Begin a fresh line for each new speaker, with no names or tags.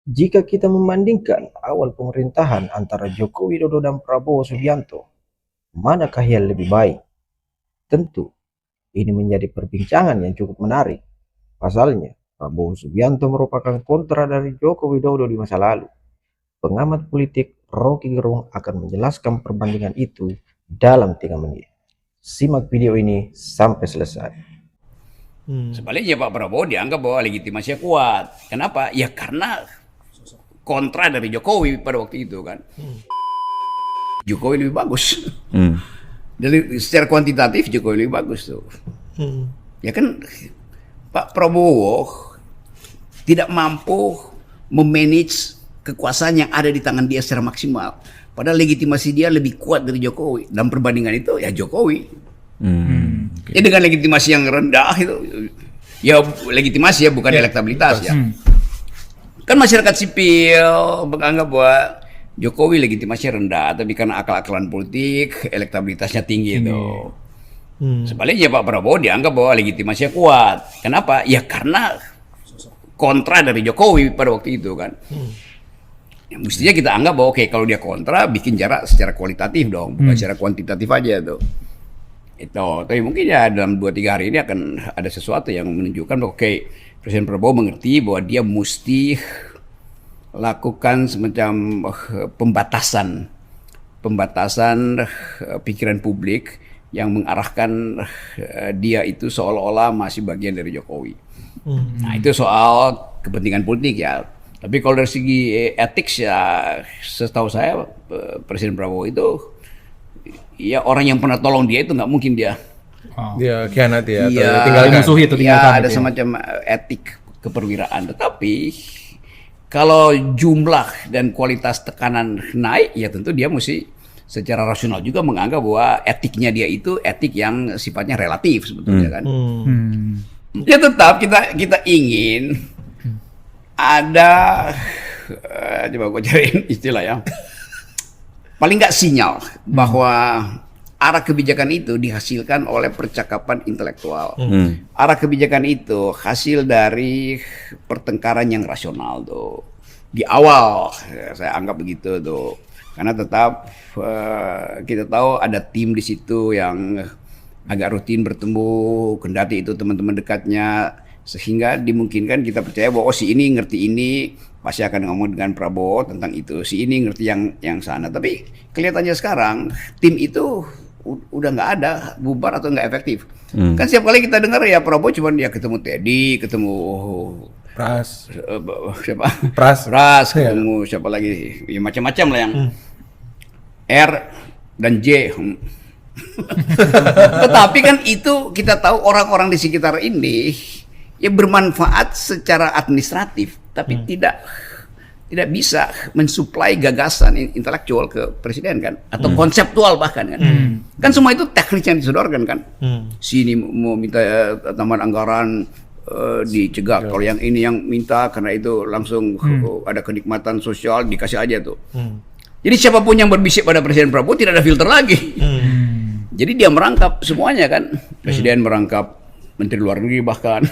Jika kita membandingkan awal pemerintahan antara Joko Widodo dan Prabowo Subianto, manakah yang lebih baik? Tentu, ini menjadi perbincangan yang cukup menarik. Pasalnya, Prabowo Subianto merupakan kontra dari Joko Widodo di masa lalu. Pengamat politik Rocky Gerung akan menjelaskan perbandingan itu dalam 3 menit. Simak video ini sampai selesai.
Sebaliknya Pak Prabowo dianggap bahwa legitimasinya kuat. Kenapa? Ya karena kontra dari Jokowi pada waktu itu kan. Jokowi lebih bagus. Dari secara kuantitatif Jokowi lebih bagus tuh. Ya kan Pak Prabowo tidak mampu memanage kekuasaan yang ada di tangan dia secara maksimal. Padahal legitimasi dia lebih kuat dari Jokowi. Dalam perbandingan itu ya Jokowi. Ya dengan legitimasi yang rendah itu, ya legitimasi ya bukan elektabilitas ya. Kan masyarakat sipil menganggap bahwa Jokowi legitimasinya rendah, tapi karena akal-akalan politik elektabilitasnya tinggi itu. Sebaliknya Pak Prabowo dianggap bahwa legitimasinya kuat. Kenapa? Ya karena kontra dari Jokowi pada waktu itu kan. Ya, mestinya kita anggap bahwa oke, kalau dia kontra bikin jarak secara kualitatif dong, bukan secara kuantitatif aja tuh. Itu, tapi mungkin ya dalam 2-3 hari ini akan ada sesuatu yang menunjukkan bahwa oke, Presiden Prabowo mengerti bahwa dia mesti lakukan semacam pembatasan pikiran publik yang mengarahkan dia itu seolah-olah masih bagian dari Jokowi. Nah itu soal kepentingan politik ya. Tapi kalau dari segi etik ya, setahu saya Presiden Prabowo itu ya orang yang pernah tolong dia itu nggak mungkin dia
khianati ya,
iya,
tinggal
musuhi itu tinggalkan.
Ya, ada semacam etik keperwiraan. Tetapi kalau jumlah dan kualitas tekanan naik, ya tentu dia mesti secara rasional juga menganggap bahwa etiknya dia itu etik yang sifatnya relatif sebetulnya kan. Ya tetap kita ingin ada coba gue cariin istilah ya. Paling nggak sinyal bahwa arah kebijakan itu dihasilkan oleh percakapan intelektual. Arah kebijakan itu hasil dari pertengkaran yang rasional tuh. Di awal saya anggap begitu tuh. Karena tetap kita tahu ada tim di situ yang agak rutin bertemu, kendati itu teman-teman dekatnya, sehingga dimungkinkan kita percaya bahwa si ini ngerti ini, pasti akan ngomong dengan Prabowo tentang itu. Si ini ngerti yang sana. Tapi kelihatannya sekarang tim itu udah nggak ada, bubar atau nggak efektif. Kan setiap kali kita dengar ya Prabowo cuma dia ketemu Teddy, ketemu
Pras,
siapa?
Pras,
ketemu siapa lagi? Ya macam-macam lah yang R dan J. Tetapi kan itu kita tahu orang-orang di sekitar ini ya bermanfaat secara administratif, tapi tidak bisa mensuplai gagasan intelektual ke presiden kan, atau konseptual bahkan kan. Kan semua itu teknis yang disodorkan kan. Sini mau minta tambahan anggaran dicegah, kalau yang ini yang minta karena itu langsung ada kenikmatan sosial dikasih aja tuh. Jadi siapapun yang berbisik pada Presiden Prabowo tidak ada filter lagi. Jadi dia merangkap semuanya kan. Presiden merangkap Menteri Luar Negeri bahkan.